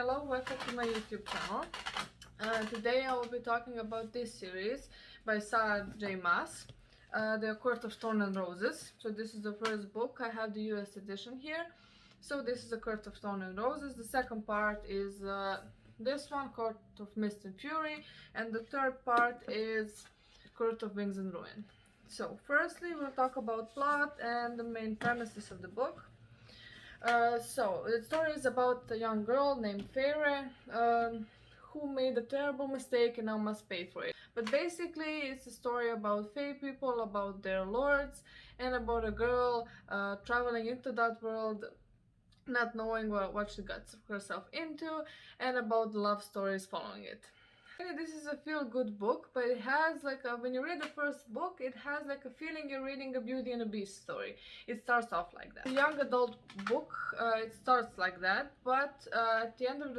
Hello, welcome to my YouTube channel. Today I will be talking about this series by Sarah J. Maas, The Court of Thorns and Roses. So this is the first book. I have the US edition here. So this is The Court of Thorns and Roses. The second part is this one, Court of Mist and Fury, and the third part is Court of Wings and Ruin. So firstly we'll talk about plot and the main premises of the book. So the story is about a young girl named Feyre who made a terrible mistake and now must pay for it. But basically it's a story about Fey people, about their lords, and about a girl traveling into that world, not knowing what she got herself into, and about the love stories following it. This is a feel-good book, but it has like when you read the first book, it has like a feeling you're reading a Beauty and the Beast story. It starts off like that. The young adult book, it starts like that, but at the end of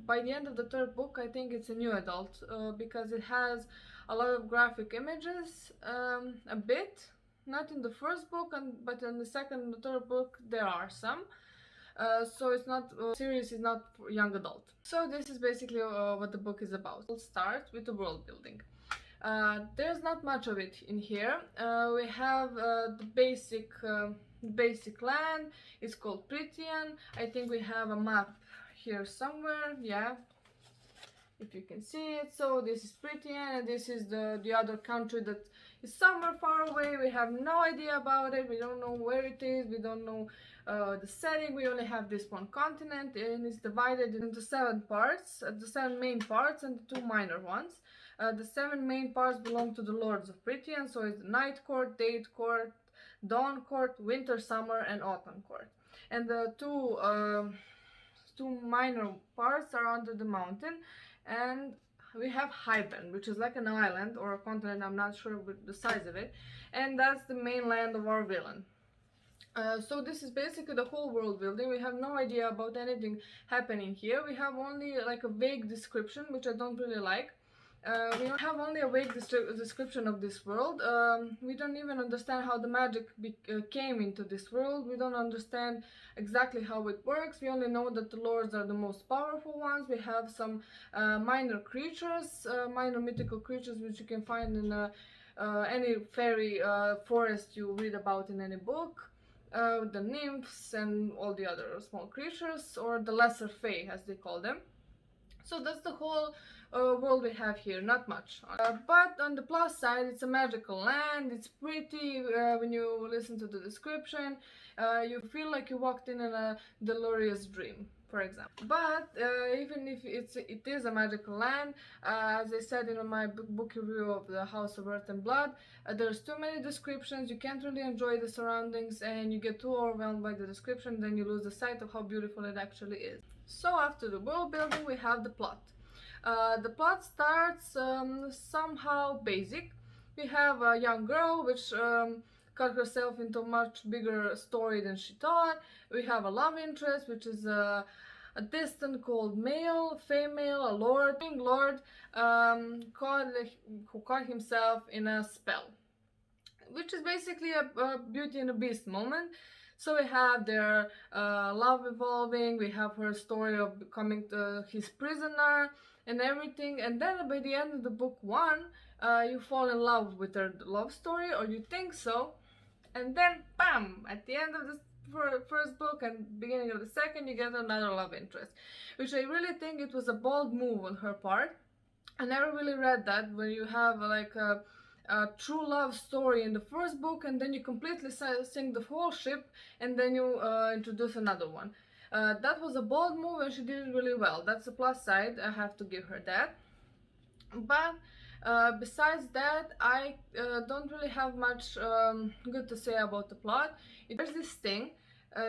by the end of the third book, I think it's a new adult because it has a lot of graphic images, a bit, not in the first book, but in the second and the third book there are some. So it's not series is not for young adult. So this is basically what the book is about. We'll start with the world building. There's not much of it in here. We have the basic land. It's called Prythian. I think we have a map here somewhere. Yeah, if you can see it. So this is Prythian, and this is the other country that is somewhere far away. We have no idea about it. We don't know where it is. We don't know the setting. We only have this one continent, and it's divided into 7 parts, the 7 main parts and the 2 minor ones. The 7 main parts belong to the lords of Prythian, so it's the Night Court, Day Court, Dawn Court, Winter, Summer, and Autumn Court. And the two minor parts are under the mountain, and we have Highbend, which is like an island or a continent, I'm not sure with the size of it, and that's the main land of our villain. So this is basically the whole world building. We have no idea about anything happening here. We have only like a vague description, which I don't really like. We have only a vague description of this world. We don't even understand how the magic came into this world. We don't understand exactly how it works. We only know that the lords are the most powerful ones. We have some minor creatures, minor mythical creatures, which you can find in any fairy forest you read about in any book. The nymphs and all the other small creatures, or the lesser fae as they call them. So that's the whole world we have here, not much. But on the plus side, it's a magical land, it's pretty. When you listen to the description, you feel like you walked in a delirious dream, for example. But even if it is a magical land, as I said in my book review of the House of Earth and Blood, there's too many descriptions, you can't really enjoy the surroundings, and you get too overwhelmed by the description, then you lose the sight of how beautiful it actually is. So after the world building, we have the plot. The plot starts somehow basic. We have a young girl which got herself into a much bigger story than she thought. We have a love interest, which is a distant called male, female, a lord, who caught himself in a spell, which is basically a Beauty and the Beast moment. So we have their love evolving, we have her story of becoming his prisoner and everything, and then by the end of the book 1, you fall in love with her love story, or you think so, and then bam, at the end of the first book and beginning of the second, you get another love interest, which I really think it was a bold move on her part. I never really read that, where you have like a true love story in the first book, and then you completely sink the whole ship, and then you introduce another one. That was a bold move, and she did it really well. That's a plus side, I have to give her that. But besides that, I don't really have much good to say about the plot. There's this thing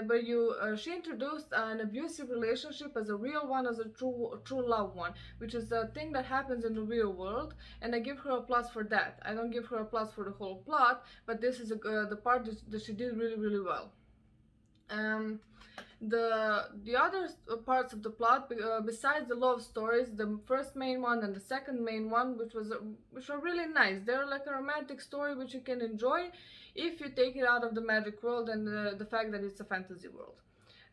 where she introduced an abusive relationship as a real one, as a true love one, which is a thing that happens in the real world, and I give her a plus for that. I don't give her a plus for the whole plot, but this is the part that she did really well. The other parts of the plot, besides the love stories, the first main one and the second main one, which are really nice. They're like a romantic story which you can enjoy if you take it out of the magic world and the fact that it's a fantasy world.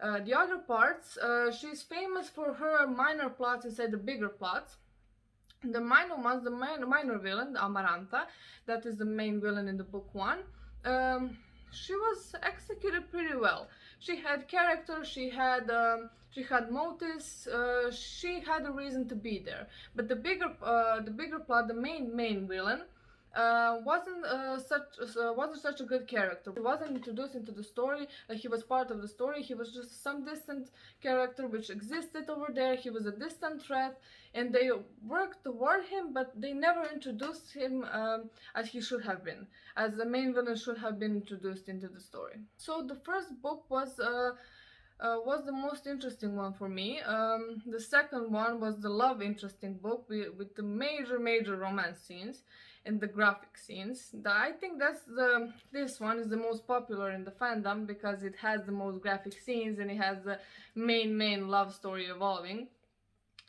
The other parts, she's famous for her minor plots inside the bigger plots. The minor ones, the minor villain, the Amaranta, that is the main villain in the book 1, she was executed pretty well. She had character, she had motives, she had a reason to be there. But the bigger plot, the main villain, wasn't such a good character. He wasn't introduced into the story, like he was part of the story. He was just some distant character which existed over there. He was a distant threat, and they worked toward him, but they never introduced him as he should have been, as the main villain should have been introduced into the story. So the first book was the most interesting one for me. The second one was the love interesting book with the major romance scenes and the graphic scenes. I think this one is the most popular in the fandom because it has the most graphic scenes and it has the main love story evolving.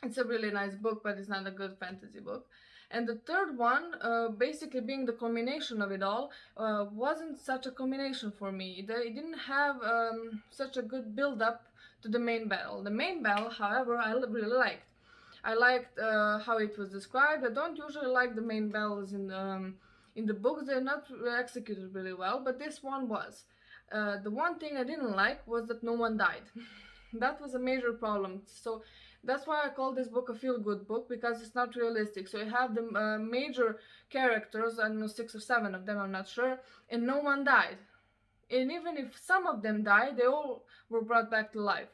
It's a really nice book, but it's not a good fantasy book. And the third one, basically being the culmination of it all, wasn't such a culmination for me. It didn't have such a good build-up to the main battle. The main battle, however, I really liked. I liked how it was described. I don't usually like the main battles in the books. They're not executed really well, but this one was. The one thing I didn't like was that no one died. That was a major problem. So that's why I call this book a feel-good book, because it's not realistic. So you have the major characters, I don't know, 6 or 7 of them, I'm not sure, and no one died. And even if some of them died, they all were brought back to life,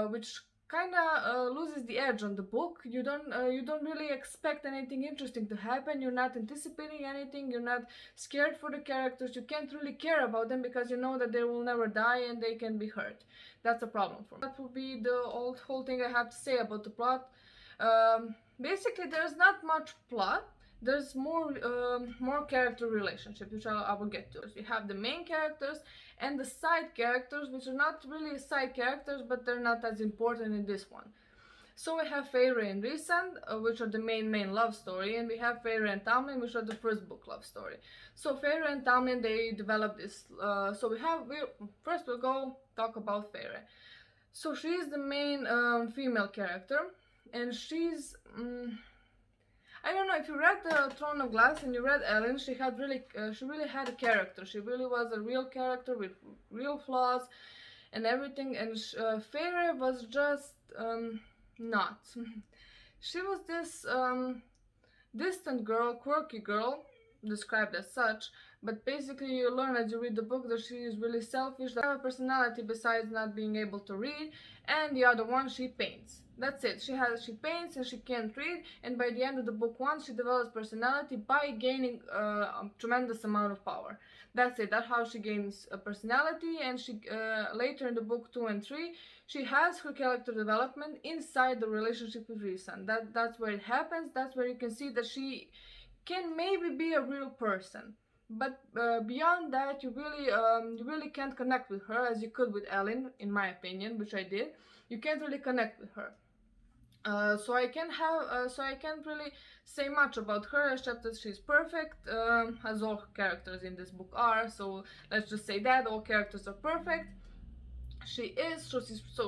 which kind of loses the edge on the book. You don't really expect anything interesting to happen. You're not anticipating anything. You're not scared for the characters. You can't really care about them because you know that they will never die and they can be hurt. That's a problem for me. That would be the whole thing I have to say about the plot. Basically, there's not much plot. There's more character relationships, which I will get to. So you have the main characters and the side characters, which are not really side characters, but they're not as important in this one. So we have Feyre and Rhysand, which are the main love story, and we have Feyre and Tamlin, which are the first book love story. So Feyre and Tamlin, they developed this. First we'll go talk about Feyre. So she's the main female character, and she's. I don't know, if you read the Throne of Glass and you read Ellen, she really had a character. She really was a real character with real flaws and everything. And Feyre was just not. She was this distant girl, quirky girl, described as such. But basically you learn as you read the book that she is really selfish, that have a personality besides not being able to read, and the other one, she paints. That's it. She paints and she can't read, and by the end of the book 1 she develops personality by gaining a tremendous amount of power. That's it. That's how she gains a personality, and she later in the book 2 and 3 she has her character development inside the relationship with Rhysand. That's where it happens. That's where you can see that she can maybe be a real person. But beyond that, you really can't connect with her as you could with Ellen, in my opinion, which I did. You can't really connect with her. So I can't really say much about her except that she's perfect, as all characters in this book are. So let's just say that all characters are perfect. She is, so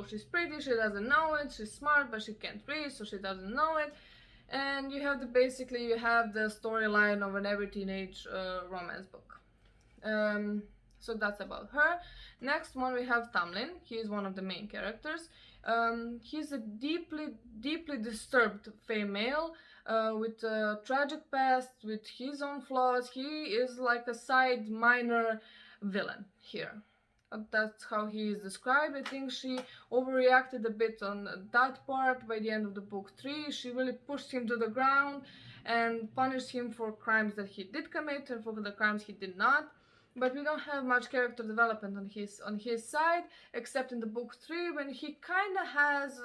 she's pretty. She doesn't know it. She's smart, but she can't read, so she doesn't know it. And you have the storyline of an every teenage romance book. So that's about her. Next one we have Tamlin. He is one of the main characters. He's a deeply disturbed female with a tragic past, with his own flaws. He is like a side minor villain here. That's how he is described. I think she overreacted a bit on that part. By the end of the book 3, she really pushed him to the ground and punished him for crimes that he did commit and for the crimes he did not. But we don't have much character development on his side, except in the book 3, when he kind of has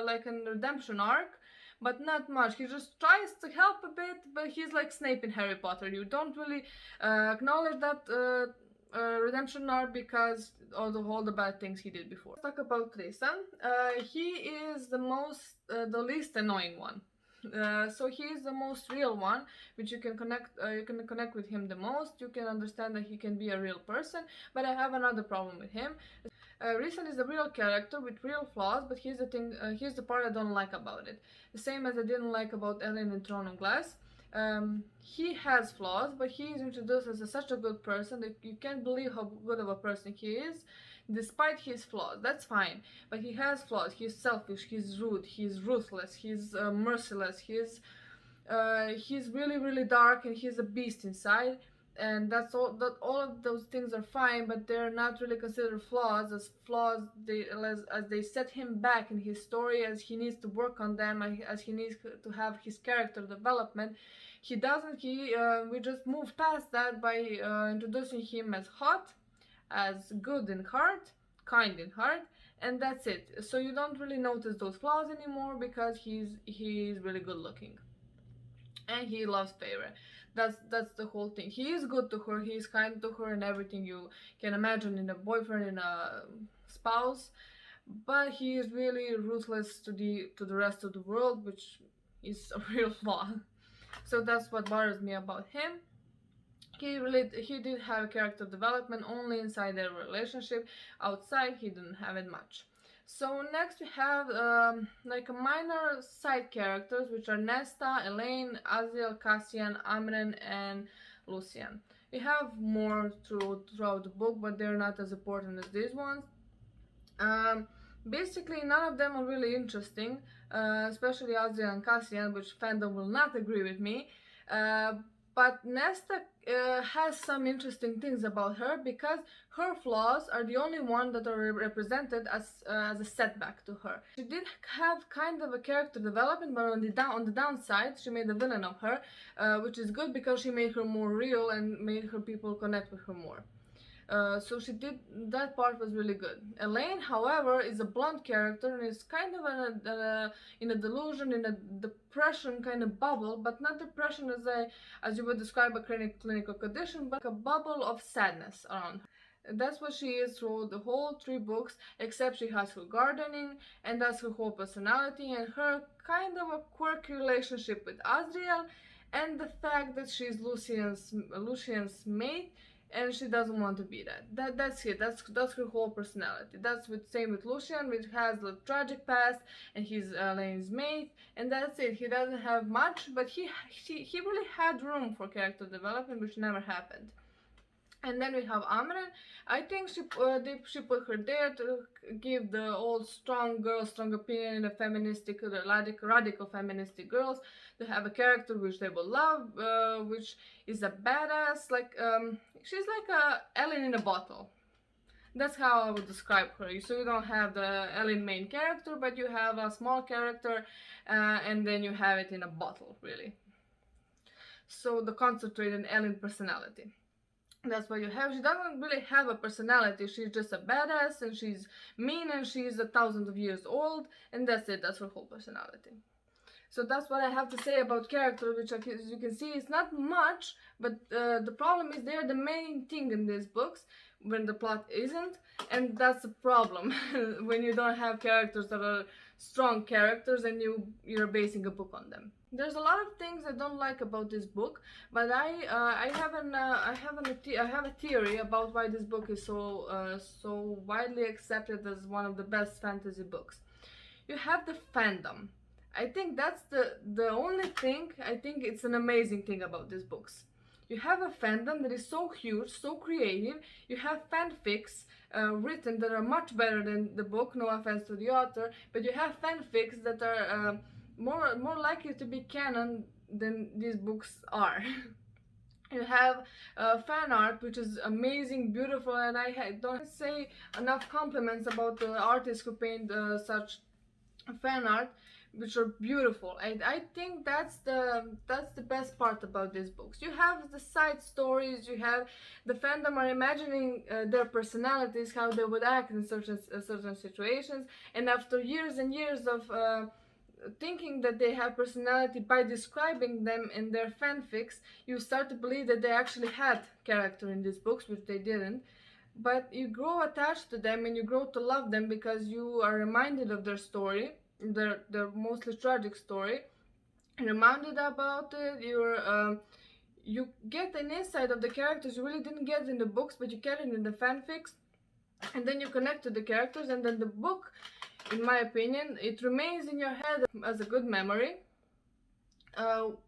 like a redemption arc, but not much. He just tries to help a bit, but he's like Snape in Harry Potter. You don't really acknowledge that redemption arc because of all the bad things he did before. Let's talk about Rhysand. He is the least annoying one. So he is the most real one, which you can connect with him the most. You can understand that he can be a real person. But I have another problem with him. Rhysand is a real character with real flaws, but here's the thing. Here's the part I don't like about it. The same as I didn't like about Ellen in Throne of Glass. He has flaws, but he is introduced as such a good person that you can't believe how good of a person he is, despite his flaws. That's fine, but he has flaws. He's selfish. He's rude. He's ruthless. He's merciless. He's really really dark, and he's a beast inside. And that's all. That all of those things are fine, but they're not really considered flaws. As flaws, as they set him back in his story, as he needs to work on them, as he needs to have his character development. He doesn't. We just move past that by introducing him as hot, as good in heart, kind in heart, and that's it. So you don't really notice those flaws anymore because he's really good looking, and he loves Feyre. That's the whole thing. He is good to her. He is kind to her, and everything you can imagine in a boyfriend, in a spouse. But he is really ruthless to the rest of the world, which is a real flaw. So that's what bothers me about him. He did have character development only inside their relationship. Outside, he didn't have it much. So next we have like a minor side characters, which are Nesta, Elaine, Aziel, Cassian, Amren, and Lucian. We have more throughout the book, but they're not as important as these ones. Basically, none of them are really interesting, especially Aziel and Cassian, which fandom will not agree with me. But Nesta has some interesting things about her because her flaws are the only one that are represented as a setback to her. She did have kind of a character development, but on the downside, she made a villain of her, which is good because she made her more real and made her people connect with her more. So she did, that part was really good. Elaine, however, is a blunt character and is kind of in a delusion, in a depression kind of bubble, but not depression as you would describe a clinical condition, but a bubble of sadness around her. That's what she is through the whole 3 books, except she has her gardening, and that's her whole personality, and her kind of a quirky relationship with Asriel, and the fact that she's Lucian's mate, and she doesn't want to be that. That's it. That's her whole personality. That's same with Lucian, which has a tragic past, and he's Elaine's mate, and that's it. He doesn't have much, but he really had room for character development, which never happened. And then we have Amren. I think she put her there to give the old strong opinion in the feministic, radical feministic girls to have a character which they will love, which is a badass. She's like a Ellen in a bottle. That's how I would describe her. So you don't have the Ellen main character, but you have a small character, and then you have it in a bottle, really. So the concentrated Ellen personality. That's what you have. She doesn't really have a personality. She's just a badass, and she's mean, and she's 1,000 of years old, and that's it. That's her whole personality. So that's what I have to say about characters, which as you can see is not much, but the problem is they're the main thing in these books when the plot isn't, and that's the problem when you don't have characters that are strong characters and you're basing a book on them. There's a lot of things I don't like about this book, but I have a theory about why this book is so widely accepted as one of the best fantasy books. You have the fandom. I think that's the only thing. I think it's an amazing thing about these books. You have a fandom that is so huge, so creative. You have fanfics written that are much better than the book, no offense to the author, but you have fanfics that are more likely to be canon than these books are. You have fan art, which is amazing, beautiful, and I don't say enough compliments about the artists who paint such fan art, which are beautiful. I think that's the best part about these books. You have the side stories, you have the fandom are imagining their personalities, how they would act in certain situations, and after years and years of thinking that they have personality by describing them in their fanfics, you start to believe that they actually had character in these books, which they didn't. But you grow attached to them and you grow to love them because you are reminded of their story, their mostly tragic story, reminded about it. You get an insight of the characters you really didn't get in the books, but you get it in the fanfics. and then you connect to the characters, and then the book, in my opinion, it remains in your head as a good memory.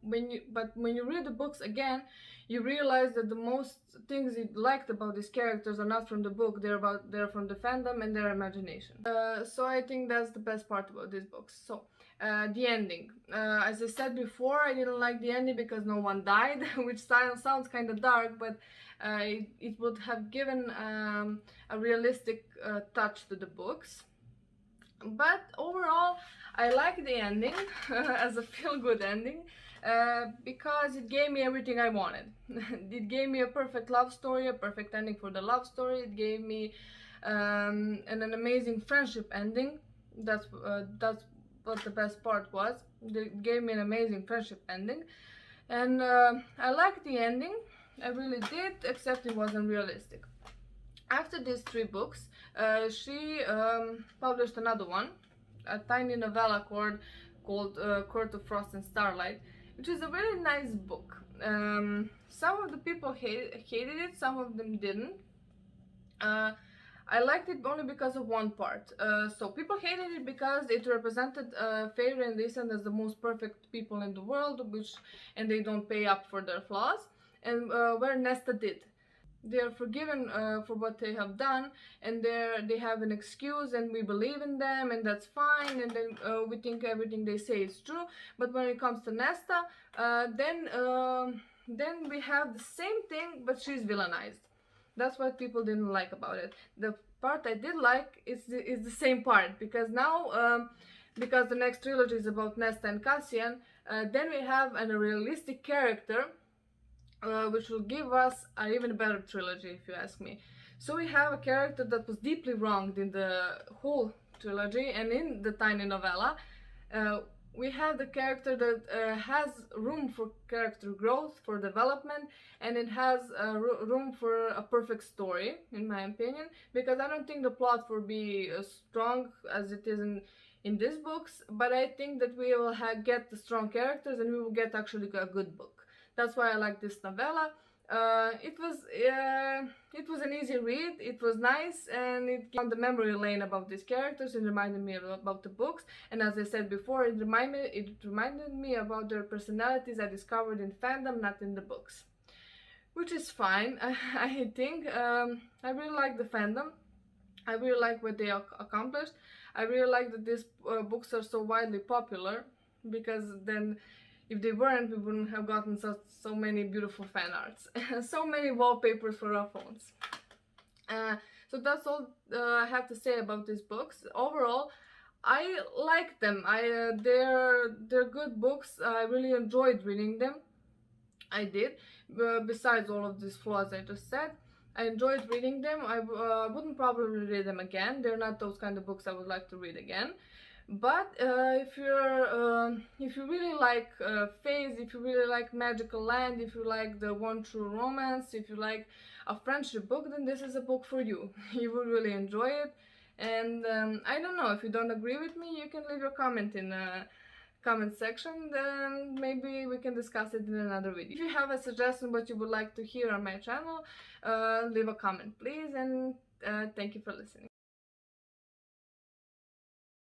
When you read the books again, you realize that the most things you liked about these characters are not from the book, they're from the fandom and their imagination. So I think that's the best part about these books. So the ending, as I said before, I didn't like the ending because no one died, which sounds kind of dark, but it would have given a realistic touch to the books. But overall, I like the ending as a feel-good ending, because it gave me everything I wanted. It gave me a perfect love story, a perfect ending for the love story. It gave me an amazing friendship ending. That's what the best part was. It gave me an amazing friendship ending, and I liked the ending. I really did, except it wasn't realistic. After these 3 books, she published another one, a tiny novella called Court of Frost and Starlight, which is a really nice book. Some of the people hated it, some of them didn't. I liked it only because of one part. So people hated it because it represented Feyre and Lysand as the most perfect people in the world, and they don't pay up for their flaws, and where Nesta did. They are forgiven for what they have done, and they have an excuse, and we believe in them, and that's fine, and then we think everything they say is true. But when it comes to Nesta, then we have the same thing, but she's villainized. That's what people didn't like about it. The part I did like is the same part, because now, because the next trilogy is about Nesta and Cassian, then we have a realistic character, which will give us an even better trilogy, if you ask me. So we have a character that was deeply wronged in the whole trilogy, and in the tiny novella, we have the character that has room for character growth, for development, and it has room for a perfect story, in my opinion, because I don't think the plot will be as strong as it is in these books, but I think that we will get the strong characters, and we will get actually a good book. That's why I like this novella. It was an easy read, it was nice, and it gave on the memory lane about these characters. It reminded me about the books, and as I said before, it reminded me about their personalities I discovered in fandom, not in the books. Which is fine, I think. I really like the fandom. I really like what they accomplished. I really like that these books are so widely popular, because then if they weren't, we wouldn't have gotten so many beautiful fan arts, so many wallpapers for our phones. So that's all I have to say about these books. Overall, I like them. They're good books. I really enjoyed reading them. I did. Besides all of these flaws I just said, I enjoyed reading them. I wouldn't probably read them again. They're not those kind of books I would like to read again. But if you really like Fays, if you really like magical land, if you like the one true romance, if you like a friendship book, then this is a book for you. You will really enjoy it. And I don't know, if you don't agree with me, you can leave your comment in the comment section, then maybe we can discuss it in another video. If you have a suggestion what you would like to hear on my channel, leave a comment please, and thank you for listening.